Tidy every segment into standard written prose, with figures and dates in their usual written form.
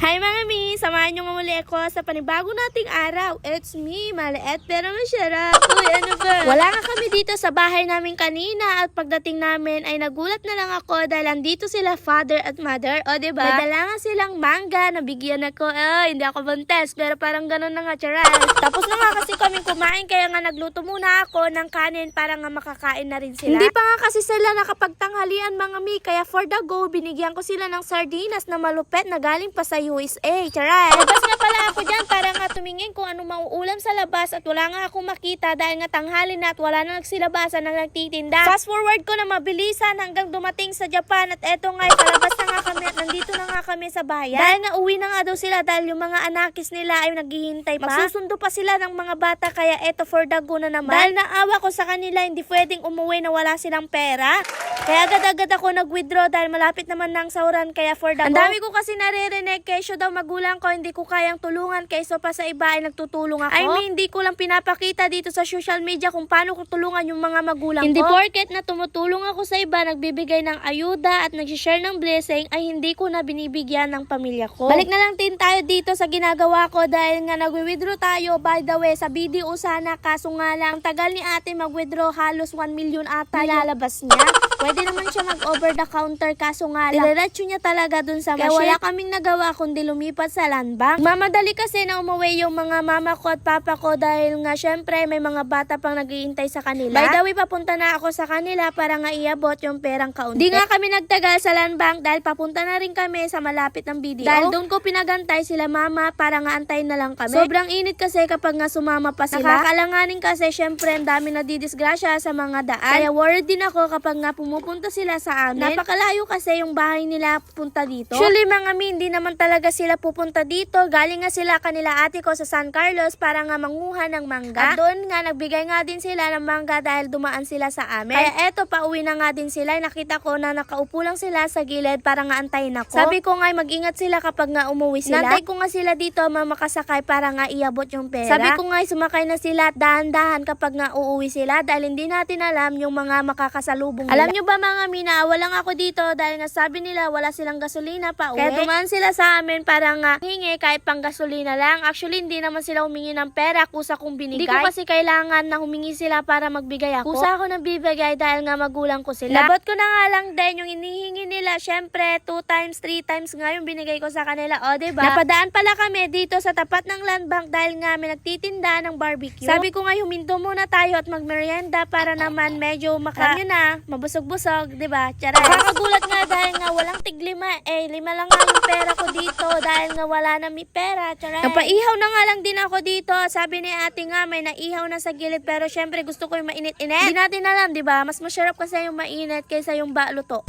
Hi mga mi! Samahan nyo nga muli ako sa panibago nating araw. It's me, maliit pero masarap. Uy, ano ba? Wala nga kami dito sa bahay namin kanina at pagdating namin ay nagulat na lang ako dahil andito sila father at mother. O diba? Nadala nga silang mangga, nabigyan ako. Hindi ako buntes pero parang ganun na nga, charal. Tapos na nga kasi kami kumain kaya nga nagluto muna ako ng kanin para nga makakain na rin sila. Hindi pa nga kasi sila nakapagtanghalian mga mi kaya for the go binigyan ko sila ng sardinas na malupet na galing pa sa USA. Charay! Labas nga pala ako dyan para nga tumingin kung ano mauulam sa labas at wala nga akong makita dahil nga tanghali na at wala na nagsilabasan na nagtitinda. Fast forward ko na mabilisan hanggang dumating sa Japan at eto nga sa labas na nga kami at nandito na nga kami sa bayan. Dahil nga uwi na nga daw sila dahil yung mga anakis nila ay naghihintay pa. Magsusundo pa sila ng mga bata kaya eto for the go na naman. Dahil naawa ko sa kanila hindi pwedeng umuwi na wala silang pera. Kaya agad-agad ako nag-withdraw dahil malapit naman ng sauran kaya for the go. Ang dami ko kasi naririnig kesyo daw magulang ko hindi ko kayang tulungan kaysa pa sa iba ay nagtutulong ako. I mean, hindi ko lang pinapakita dito sa social media kung paano ko tulungan yung mga magulang ko. Hindi porket na tumutulong ako sa iba, nagbibigay ng ayuda at nagsishare ng blessing ay hindi ko na binibigyan ng pamilya ko. Balik na lang din tayo dito sa ginagawa ko dahil nga nag-withdraw tayo. By the way, sa video sana kaso nga lang tagal ni ate mag-withdraw halos 1 million ata ilalabas niya. Pwede naman siya mag-over the counter kaso nga lang diretso niya talaga dun sa machine. Kaya wala kaming nagawa kundi lumipat sa land bank. Mamadali kasi na umuwi yung mga mama ko at papa ko dahil nga syempre may mga bata pang naghihintay sa kanila. By the way, papunta na ako sa kanila para nga iabot yung perang kaunti. Di nga kami nagtagal sa land bank dahil papunta na rin kami sa malapit ng BDO. Dahil doon ko pinagantay sila mama para nga antayin na lang kami. Sobrang init kasi kapag nga sumama pa sila. Nakakalanganin kasi syempre ang dami na didisgrasya sa mga daan. Kaya worried din ako kapag nga pumupunta sila sa amin. Napakalayo kasi yung bahay nila punta dito. Actually mga mi, hindi naman talaga sila pupunta dito. Galing nga sila kanila ate ko sa San Carlos para nga manguha ng mangga. At doon nga nagbigay nga din sila ng mangga dahil dumaan sila sa amin. Kaya eto pauwi na nga din sila. Nakita ko na nakaupo lang sila sa gilid para nga antayin ako. Sabi ko nga mag-ingat sila kapag nga umuwi sila. Nantay ko nga sila dito makasakay para nga iabot yung pera. Sabi ko nga sumakay na sila at dahan-dahan kapag nga uuwi sila dahil hindi natin alam yung mga makakasalubong nila. Alam nyo ba mga mina, walang ako dito dahil nga sabi nila wala silang gasolina pa uwi. Kaya dumaan sila sa amin para nga hingi kahit pang gasolina lang. Actually, hindi naman sila humingi ng pera. Kusa kong binigay. Hindi ko kasi kailangan na humingi sila para magbigay ako. Kusa ako nabibigay dahil nga magulang ko sila. Labot ko na nga lang din yung inihingi nila. Syempre, 2 times, 3 times nga yung binigay ko sa kanila. O, diba? Napadaan pala kami dito sa tapat ng land bank dahil nga may nagtitinda ng barbecue. Sabi ko nga huminto muna tayo at magmerienda para naman medyo alam nyo na, mabusog-busog, diba? Charas. Nakakagulat nga dahil nga walang tiglima. 5 lang nga yung pera ko dito dahil nga wala na may pera. Charay. Napaihaw na nga lang din ako dito. Sabi ni ate nga may naihaw na sa gilid pero syempre gusto ko yung mainit-init. Hindi natin alam, di ba? Mas masarap kasi yung mainit kaysa yung baluto.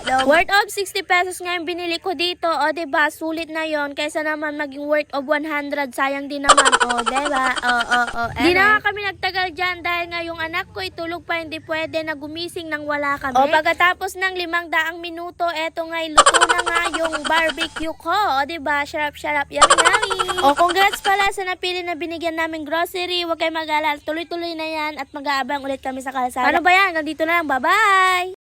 Worth of 60 pesos nga yung binili ko dito. O diba, sulit na yon kaysa naman maging worth of 100. Sayang din naman. O diba? Di na nga kami nagtagal dyan dahil nga yung anak ko itulog pa. Hindi pwede na gumising nang wala kami. O pagkatapos ng 500 minuto, eto nga luto na nga yung barbecue ko. O diba, sarap-sarap, yummy. O congrats pala sa napili na binigyan namin grocery. Huwag kayo mag-alala. Tuloy-tuloy na yan at mag-aabang ulit kami sa kalsada. Ano ba yan? Nandito na lang. Bye-bye!